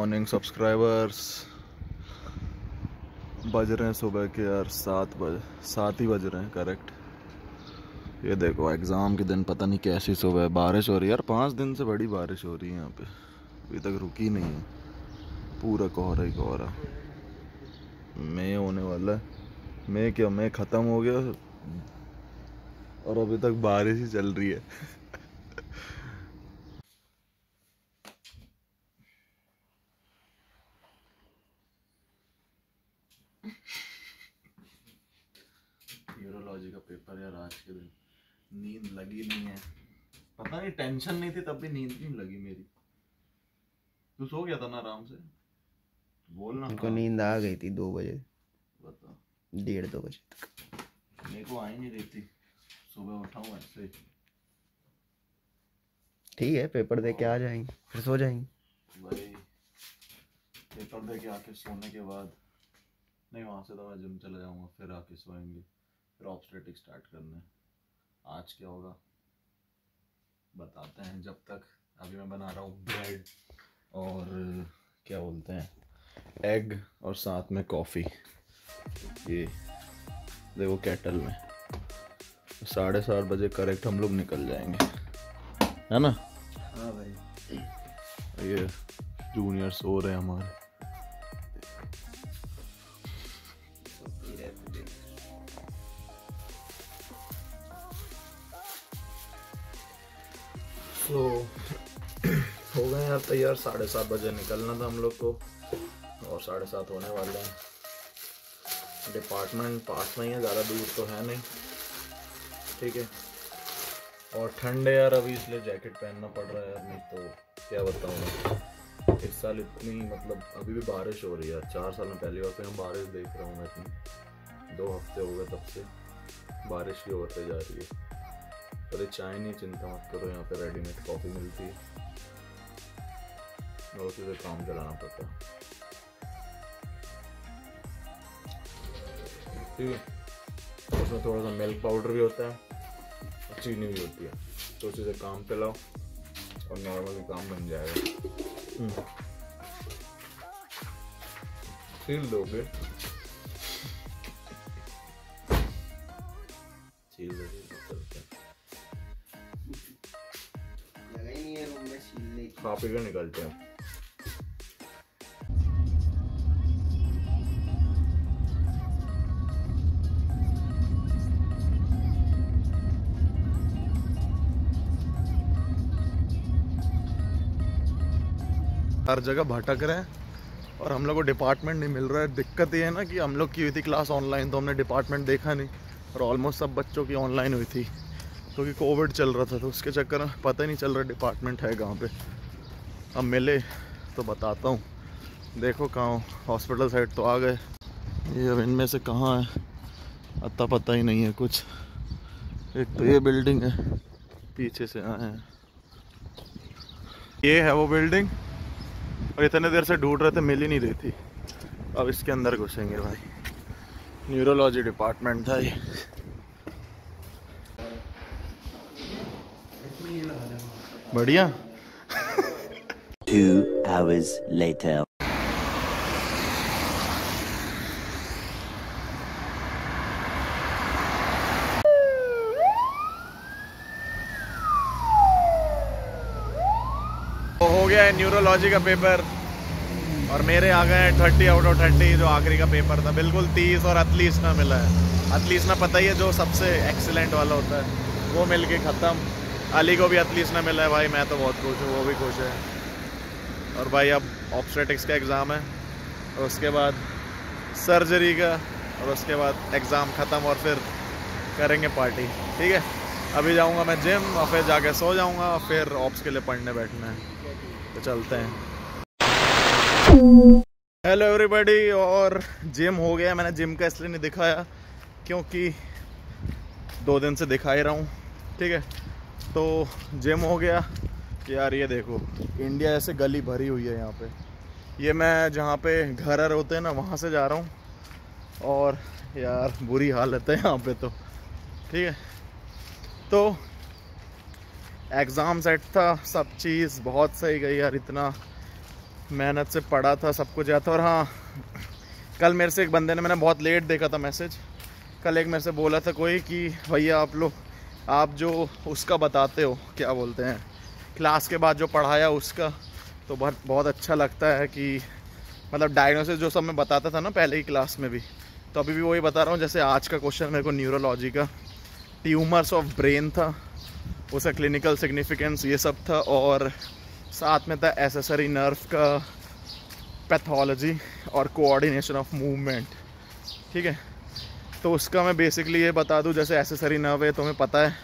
Morning subscribers. बज रहे हैं सुबह के यार 7 ही बज रहे हैं करेक्ट। ये देखो एग्ज़ाम के दिन पता नहीं कैसी सुबह बारिश हो रही है यार। 5 दिन से बड़ी बारिश हो रही है यहाँ पे, अभी तक रुकी नहीं है। पूरा कोहरा ही कोहरा। मई होने वाला है। मई ख़त्म हो गया और अभी तक बारिश ही चल रही है। न्यूरोलॉजी का पेपर यार आज के दिन। नींद लगी नहीं है, पता नहीं टेंशन नहीं थी तब भी नींद नहीं लगी मेरी। तू सो गया था ना आराम से? बोलना। उनको नींद आ गई थी 2 बजे, बता। 1:30-2 बजे तक। मेरे को आई नहीं रही थी, सुबह उठा हूँ ऐसे ही। ठीक है, पेपर दे के आ जाएंगे फिर सो जाएंगे। भाई पेपर दे के आके सोने के बाद नहीं, वहाँ से तो मैं जिम चला जाऊँगा, फिर आके सोएंगे, फिर ऑब्स्टेटिक स्टार्ट करना है। आज क्या होगा बताते हैं। जब तक अभी मैं बना रहा हूँ ब्रेड और क्या बोलते हैं एग और साथ में कॉफ़ी। ये देखो केटल में 7:30 बजे करेक्ट हम लोग निकल जाएंगे, है ना? हाँ भाई। ये जूनियर सो रहे हैं हमारे। तो हो गए यार तैयार। 7:30 बजे निकलना था हम लोग को और 7:30 होने वाले हैं। डिपार्टमेंट पास में ही है, ज़्यादा दूर तो है नहीं, ठीक है। और ठंड है यार अभी, इसलिए जैकेट पहनना पड़ रहा है यार, नहीं तो क्या बताऊँ मैं। इस साल इतनी मतलब अभी भी बारिश हो रही है। 4 साल में पहली बार मैं बारिश देख रहा हूँ। मैं इतनी 2 हफ्ते हो गए तब से बारिश ही होते जा रही है। अरे चाय नहीं, चिंता मत करो, यहाँ पे रेडीमेड कॉफ़ी मिलती है, और उसी से काम चलाना पड़ता है, ठीक है। उसमें थोड़ा सा मिल्क पाउडर भी होता है और चीनी भी होती है, तो उसी से काम चलाओ और नॉर्मली काम बन जाएगा। सील दोगे, सील दोगे खा पी के निकलते हैं। हर जगह भटक रहे हैं और हम लोग को डिपार्टमेंट नहीं मिल रहा है। दिक्कत ये है ना कि हम लोग की हुई थी क्लास ऑनलाइन, तो हमने डिपार्टमेंट देखा नहीं, और ऑलमोस्ट सब बच्चों की ऑनलाइन हुई थी क्योंकि कोविड चल रहा था, तो उसके चक्कर में पता ही नहीं चल रहा डिपार्टमेंट है कहाँ पे। अब मिले तो बताता हूँ। देखो कहाँ, हॉस्पिटल साइड तो आ गए, ये अब इनमें से कहाँ है अता पता ही नहीं है कुछ। एक तो ये बिल्डिंग है, पीछे से आए हैं, ये है वो बिल्डिंग, और इतने देर से ढूंढ रहे थे, मिल ही नहीं रही थी। अब इसके अंदर घुसेंगे भाई। न्यूरोलॉजी डिपार्टमेंट था ये। बढ़िया। 2 hours later. तो हो गया है न्यूरोलॉजी का पेपर और मेरे आ गए हैं 30 आउट ऑफ 30, जो आखिरी का पेपर था। बिल्कुल 30 और एटलीस्ट ना मिला है। एटलीस्ट ना पता ही है जो सबसे एक्सीलेंट वाला होता है, वो मिल के ख़त्म। अली को भी एटलीस्ट ना मिला है भाई, मैं तो बहुत खुश हूँ, वो भी खुश है। और भाई अब ऑब्स्टेटिक्स का एग्ज़ाम है और उसके बाद सर्जरी का, और उसके बाद एग्ज़ाम ख़त्म और फिर करेंगे पार्टी, ठीक है। अभी जाऊंगा मैं जिम और फिर जाके सो जाऊंगा और फिर ऑप्स के लिए पढ़ने बैठना है, तो चलते हैं। हेलो एवरीबॉडी, और जिम हो गया। मैंने जिम का इसलिए नहीं दिखाया क्योंकि 2 दिन से दिखा ही रहा हूँ, ठीक है। तो जिम हो गया यार। ये देखो इंडिया ऐसे गली भरी हुई है यहाँ पे। ये मैं जहाँ पे घर होते हैं ना, वहाँ से जा रहा हूँ, और यार बुरी हालत है यहाँ पे तो, ठीक है। तो एग्ज़ाम सेट था, सब चीज़ बहुत सही गई यार। इतना मेहनत से पढ़ा था, सब कुछ याद था। और हाँ, कल मेरे से एक बंदे ने, मैंने बहुत लेट देखा था मैसेज, कल एक मेरे से बोला था कोई कि भैया आप जो उसका बताते हो, क्या बोलते हैं, क्लास के बाद जो पढ़ाया उसका, तो बहुत अच्छा लगता है कि मतलब डायग्नोसिस जो सब मैं बताता था ना पहले ही क्लास में भी, तो अभी भी वही बता रहा हूँ। जैसे आज का क्वेश्चन मेरे को न्यूरोलॉजी का ट्यूमर्स ऑफ ब्रेन था, उसका क्लिनिकल सिग्निफिकेंस ये सब था, और साथ में था एसेसरी नर्व का पैथोलॉजी और कोऑर्डिनेशन ऑफ मूवमेंट। ठीक है, तो उसका मैं बेसिकली ये बता दूं, जैसे एसेसरी नर्व है, तुम्हें पता है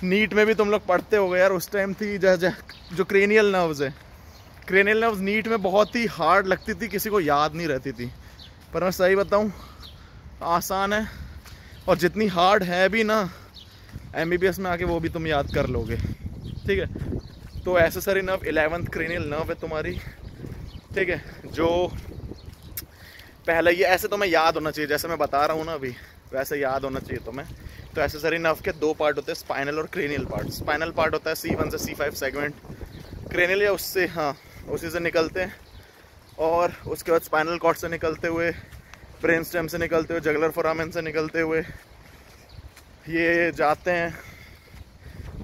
नीट में भी तुम लोग पढ़ते होगे यार, उस टाइम थी जो क्रेनियल नर्व्स है, क्रेनियल नर्व्स नीट में बहुत ही हार्ड लगती थी, किसी को याद नहीं रहती थी। पर मैं सही बताऊं, आसान है, और जितनी हार्ड है भी ना, MBBS में आके वो भी तुम याद कर लोगे। ठीक है, तो accessory nerve 11th cranial nerve है तुम्हारी। ठीक है, जो पहले ये ऐसे तुम्हें याद होना चाहिए, जैसे मैं बता रहा हूँ ना अभी, वैसे याद होना चाहिए तुम्हें। तो एसेसरी नर्व के 2 पार्ट होते हैं, स्पाइनल और क्रेनियल पार्ट। स्पाइनल पार्ट होता है C1 से C5 सेगमेंट, क्रेनियल या उससे, हाँ उसी से निकलते हैं, और उसके बाद स्पाइनल कॉर्ड से निकलते हुए, ब्रेन स्टेम से निकलते हुए, जगुलर फोरामेन से निकलते हुए ये जाते हैं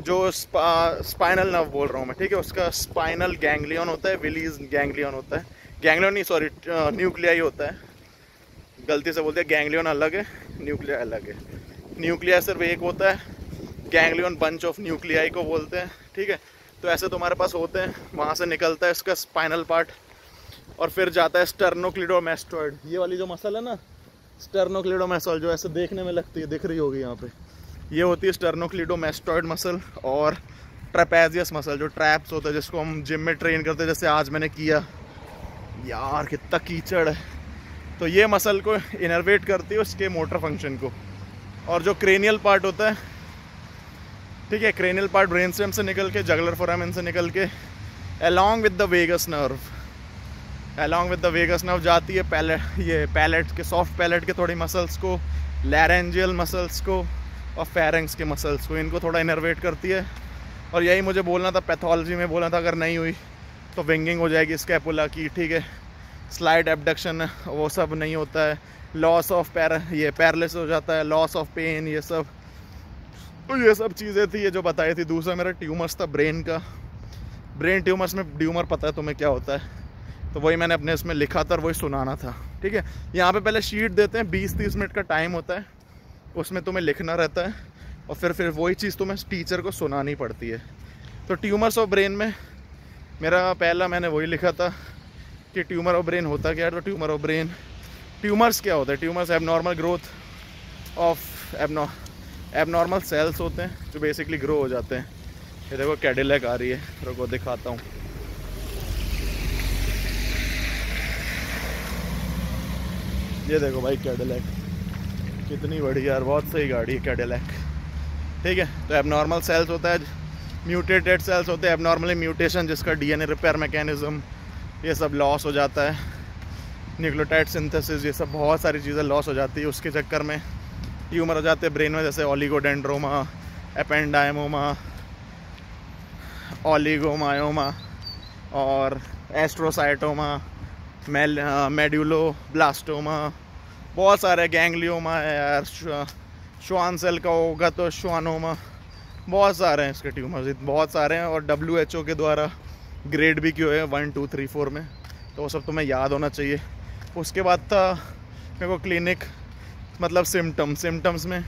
जो स्पाइनल नर्व बोल रहा हूँ मैं। ठीक है, उसका स्पाइनल गैंग्लियन होता है, विलीज गैंग्लियन होता है, गैंग्लियन नहीं सॉरी न्यूक्लियाई होता है, गलती से बोलते हैं, गैंग्लियन अलग है, न्यूक्लियाई अलग है। न्यूक्लियाई सिर्फ एक होता है, गैंग्लियन बंच ऑफ न्यूक्लियाई को बोलते हैं। ठीक है, तो ऐसे तुम्हारे पास होते हैं, वहाँ से निकलता है इसका स्पाइनल पार्ट, और फिर जाता है स्टर्नोक्लिडोमैस्टॉइड, ये वाली जो मसल है ना, स्टर्नोक्लिडोमैसल, जो ऐसे देखने में लगती है, दिख रही होगी यहाँ पे, ये होती है स्टर्नोक्लिडोमैस्टॉइड मसल। और ट्रेपेजियस मसल, जो ट्रैप्स होता है, जिसको हम जिम में ट्रेन करते हैं, जैसे आज मैंने किया यार, कितना कीचड़ है, तो ये मसल को इनर्वेट करती है उसके मोटर फंक्शन को। और जो क्रेनियल पार्ट होता है, ठीक है, क्रेनियल पार्ट ब्रेन स्टेम से निकल के, जगुलर फोरामेन से निकल के, along with the vagus nerve जाती है पैलेट के, सॉफ्ट पैलेट के थोड़ी मसल्स को, लैरेंजियल मसल्स को, और फेरेंक्स के मसल्स को, इनको थोड़ा इनर्वेट करती है। और यही मुझे बोलना था, पैथोलॉजी में बोलना था, अगर नहीं हुई तो विंगिंग हो जाएगी स्कैपुला की। ठीक है, स्लाइड एबडक्शन वो सब नहीं होता है, लॉस ऑफ पैरालिसिस हो जाता है, लॉस ऑफ पेन, ये सब चीज़ें थी ये जो बताई थी। दूसरा मेरा ट्यूमर्स था ब्रेन का, ब्रेन ट्यूमर्स में ट्यूमर पता है तुम्हें क्या होता है, तो वही मैंने अपने इसमें लिखा था और वही सुनाना था। ठीक है, यहाँ पे पहले शीट देते हैं, 20-30 मिनट का टाइम होता है, उसमें तुम्हें लिखना रहता है, और फिर वही चीज़ तुम्हें टीचर को सुनानी पड़ती है। तो ट्यूमर्स ऑफ ब्रेन में मेरा पहला मैंने वही लिखा था कि ट्यूमर ऑफ ब्रेन होता क्या है। तो ट्यूमर ऑफ ब्रेन, ट्यूमर्स क्या होता है, tumours abnormal growth of abnormal cells होते हैं जो बेसिकली ग्रो हो जाते हैं। ये देखो कैडिलैक आ रही है, रुको दिखाता हूँ। ये देखो भाई कैडिलैक, कितनी बड़ी यार, बहुत सही गाड़ी है कैडिलैक। ठीक है, तो एबनॉर्मल सेल्स होता है, म्यूटेटेड सेल्स होते हैं, एबनॉर्मली म्यूटेशन जिसका DNA रिपेयर मैकेनिज्म ये सब लॉस हो जाता है, न्यूक्लियोटाइड सिंथेसिस, ये सब बहुत सारी चीज़ें लॉस हो जाती है, उसके चक्कर में ट्यूमर हो जाते हैं ब्रेन में, जैसे ओलिगोडेंड्रोमा, एपेंडाइमोमा, ओलिगोमायोमा और एस्ट्रोसाइटोमा, मेडुलोब्लास्टोमा, बहुत सारे, गैंग्लियोमा है यार, श्वान सेल का होगा तो श्वानोमा, बहुत सारे हैं इसके ट्यूमर्स, बहुत सारे हैं। और WHO के द्वारा ग्रेड भी किए हैं 1, 2, 3, 4 में, तो वो सब तुम्हें याद होना चाहिए। उसके बाद था मेरे को क्लिनिक, मतलब सिम्टम्स में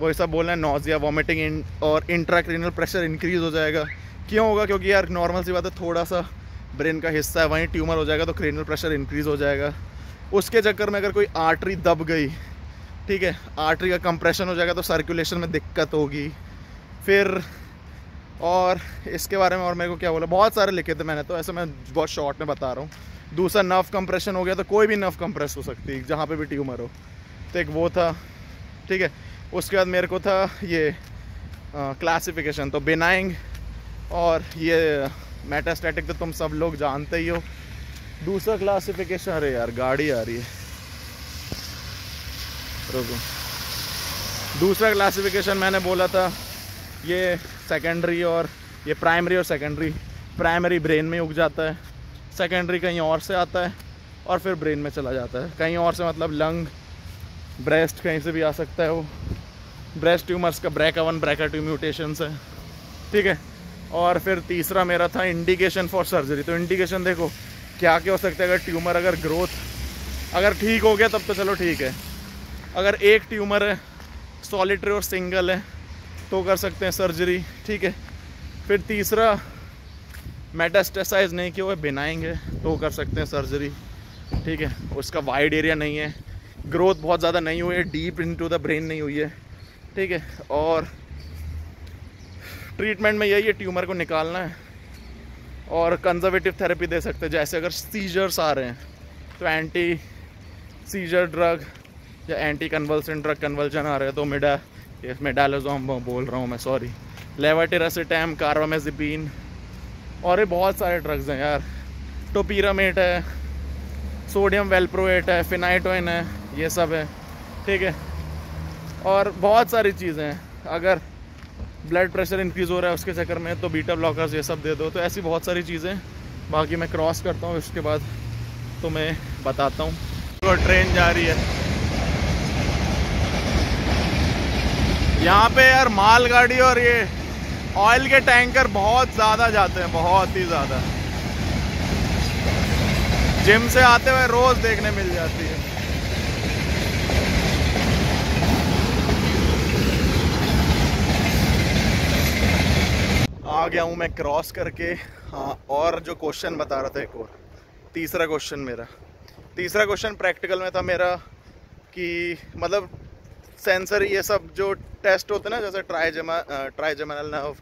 वही सब बोलना है, नॉजिया, वॉमिटिंग और इंट्राक्रेनियल प्रेशर इंक्रीज़ हो जाएगा। क्यों होगा, क्योंकि यार नॉर्मल सी बात है, थोड़ा सा ब्रेन का हिस्सा है, वहीं ट्यूमर हो जाएगा तो क्रेनियल प्रेशर इंक्रीज़ हो जाएगा। उसके चक्कर में अगर कोई आर्टरी दब गई, ठीक है, आर्टरी का कंप्रेशन हो जाएगा तो सर्कुलेशन में दिक्कत होगी। फिर और इसके बारे में और मेरे को क्या बोला, बहुत सारे लिखे थे मैंने, तो ऐसे मैं बहुत शॉर्ट में बता रहा हूँ। दूसरा नर्व कंप्रेशन हो गया, तो कोई भी नर्व कंप्रेस हो सकती है जहाँ पे भी ट्यूमर हो, तो एक वो था। ठीक है, उसके बाद मेरे को था ये क्लासिफिकेशन, तो बेनाइंग और ये मेटास्टैटिक तो तुम सब लोग जानते ही हो। दूसरा क्लासिफिकेशन, अरे यार गाड़ी आ रही है, रुको। दूसरा क्लासिफिकेशन मैंने बोला था ये सेकेंडरी और ये प्राइमरी और सेकेंडरी। प्राइमरी ब्रेन में उग जाता है, सेकेंडरी कहीं और से आता है और फिर ब्रेन में चला जाता है। कहीं और से मतलब लंग, ब्रेस्ट, कहीं से भी आ सकता है वो। ब्रेस्ट ट्यूमर्स का BRCA1 BRCA2 म्यूटेशंस है, ठीक है। और फिर तीसरा मेरा था इंडिकेशन फॉर सर्जरी। तो इंडिकेशन देखो क्या क्या हो सकता है। अगर ट्यूमर अगर ग्रोथ अगर ठीक हो गया तब तो चलो ठीक है। अगर एक ट्यूमर है, सॉलिटरी और सिंगल है, तो कर सकते हैं सर्जरी, ठीक है। फिर तीसरा मेटास्टेसाइज नहीं किया हुआ, बिनाइंग है, तो कर सकते हैं सर्जरी, ठीक है। उसका वाइड एरिया नहीं है, ग्रोथ बहुत ज़्यादा नहीं हुई है, डीप इनटू द ब्रेन नहीं हुई है, ठीक है। और ट्रीटमेंट में यही है, ट्यूमर को निकालना है और कंजर्वेटिव थेरेपी दे सकते हैं। जैसे अगर सीजर्स आ रहे हैं तो एंटी सीजर ड्रग या एंटी कन्वल्सेंट ड्रग, कन्वल्जन आ रहे हैं तो मेडालोजोम बोल रहा हूँ मैं, सॉरी, लेवाटिरासिटाम, कार्बामेज़ेपिन, और ये बहुत सारे ड्रग्स हैं यार। टोपिरामेट है, सोडियम वेलप्रोएट है, फिनाइटोइन है, ये सब है, ठीक है। और बहुत सारी चीज़ें हैं। अगर ब्लड प्रेशर इंक्रीज़ हो रहा है उसके चक्कर में तो बीटा ब्लॉकर्स ये सब दे दो। तो ऐसी बहुत सारी चीज़ें। बाकी मैं क्रॉस करता हूँ, उसके बाद तो मैं बताता हूँ। तो ट्रेन जा रही है यहाँ पे यार, मालगाड़ी और ये ऑयल के टैंकर बहुत ज़्यादा जाते हैं, बहुत ही ज़्यादा। जिम से आते हुए रोज़ देखने मिल जाती है। आ गया हूँ मैं क्रॉस करके। हाँ, और जो क्वेश्चन बता रहा था, एक और तीसरा क्वेश्चन प्रैक्टिकल में था मेरा कि मतलब सेंसर ये सब जो टेस्ट होते हैं ना, जैसे ट्राइजेमिनल नर्व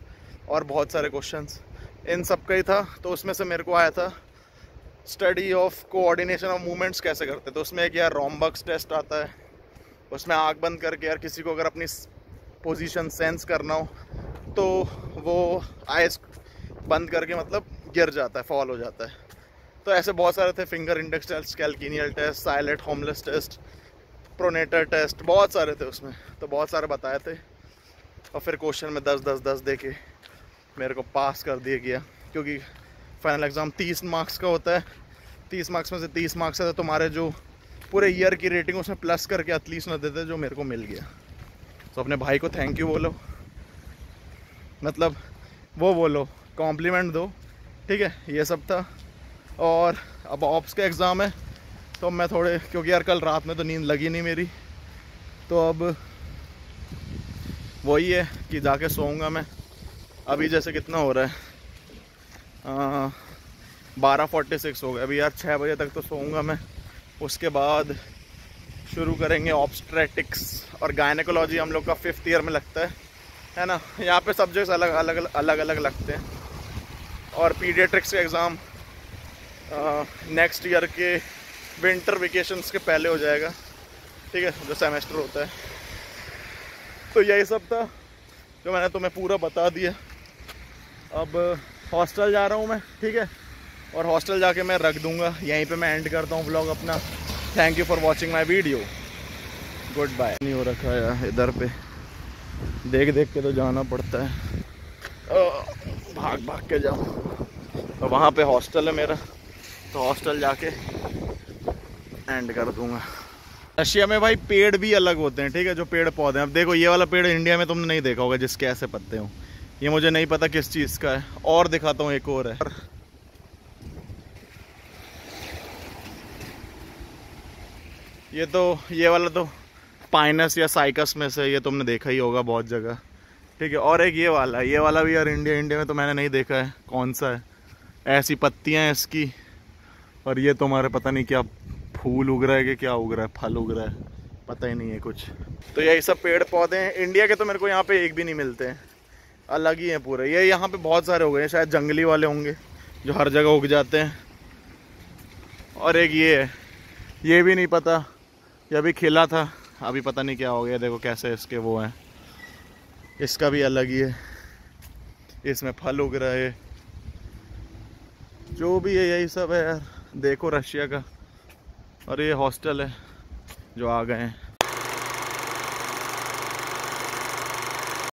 और बहुत सारे क्वेश्चंस, इन सब का ही था। तो उसमें से मेरे को आया था study of coordination of movements कैसे करते। तो उसमें एक यार रॉम्बक्स टेस्ट आता है, उसमें आँख बंद करके यार किसी को अगर अपनी पोजीशन सेंस करना हो तो वो आइज बंद करके मतलब गिर जाता है, फॉल हो जाता है। तो ऐसे बहुत सारे थे, finger index test, calcaneal test, silent homeless test, pronator test, बहुत सारे थे उसमें। तो बहुत सारे बताए थे और फिर क्वेश्चन में 10 दे के मेरे को पास कर दिया गया, क्योंकि फाइनल एग्ज़ाम 30 मार्क्स का होता है। 30 मार्क्स में से 30 मार्क्स है तो तुम्हारे जो पूरे ईयर की रेटिंग उसमें प्लस करके एटलीस्ट ना देते, जो मेरे को मिल गया। तो अपने भाई को थैंक यू बोलो, मतलब वो बोलो, कॉम्प्लीमेंट दो, ठीक है। ये सब था। और अब ऑप्स का एग्ज़ाम है तो मैं थोड़े, क्योंकि यार कल रात में तो नींद लगी नहीं मेरी, तो अब वही है कि जाके सोऊंगा मैं। अभी जैसे कितना हो रहा है, 12:46 हो गया अभी यार। 6 बजे तक तो सोऊंगा मैं। उसके बाद शुरू करेंगे ऑब्स्ट्रेटिक्स और गायनेकोलॉजी। हम लोग का 5th ईयर में लगता है ना। यहाँ पे सब्जेक्ट्स अलग अलग लगते हैं। और पीडियाट्रिक्स का एग्ज़ाम नेक्स्ट ईयर के विंटर वेकेशंस के पहले हो जाएगा, ठीक है, जो सेमेस्टर होता है। तो यही सब था जो मैंने तुम्हें पूरा बता दिया। अब हॉस्टल जा रहा हूँ मैं, ठीक है, और हॉस्टल जाके मैं रख दूँगा। यहीं पे मैं एंड करता हूँ व्लॉग अपना। Thank you for watching my video, good bye. नहीं हो रखा है इधर पे, देख देख के तो जाना पड़ता है, भाग भाग के जाओ। और वहाँ पे हॉस्टल है मेरा, तो हॉस्टल जाके एंड कर दूंगा। रशिया में भाई पेड़ भी अलग होते हैं, ठीक है, जो पेड़ पौधे हैं। अब देखो ये वाला पेड़ इंडिया में तुमने नहीं देखा होगा जिसके ऐसे पत्ते हों। ये मुझे नहीं पता किस चीज़ का है। और दिखाता हूँ, एक और है। ये वाला तो पाइनस या साइकस में से, ये तुमने देखा ही होगा बहुत जगह, ठीक है। और एक ये वाला भी यार इंडिया में तो मैंने नहीं देखा है कौन सा है। ऐसी पत्तियां हैं इसकी, और ये तुम्हारे पता नहीं क्या फूल उग रहा है कि क्या उग रहा है, फल उग रहा है, पता ही नहीं है कुछ। तो यही सब पेड़ पौधे हैं इंडिया के। तो मेरे को यहाँ पे एक भी नहीं मिलते हैं, अलग ही हैं पूरे। ये यहाँ पे बहुत सारे हो गए हैं, शायद जंगली वाले होंगे जो हर जगह उग जाते हैं। और एक ये है, ये भी नहीं पता, ये अभी खिला था, अभी पता नहीं क्या हो गया। देखो कैसे इसके वो हैं, इसका भी अलग ही है, इसमें फल उग रहा है। जो भी है यही सब है यार। देखो रशिया का। और ये हॉस्टल है जो आ गए हैं।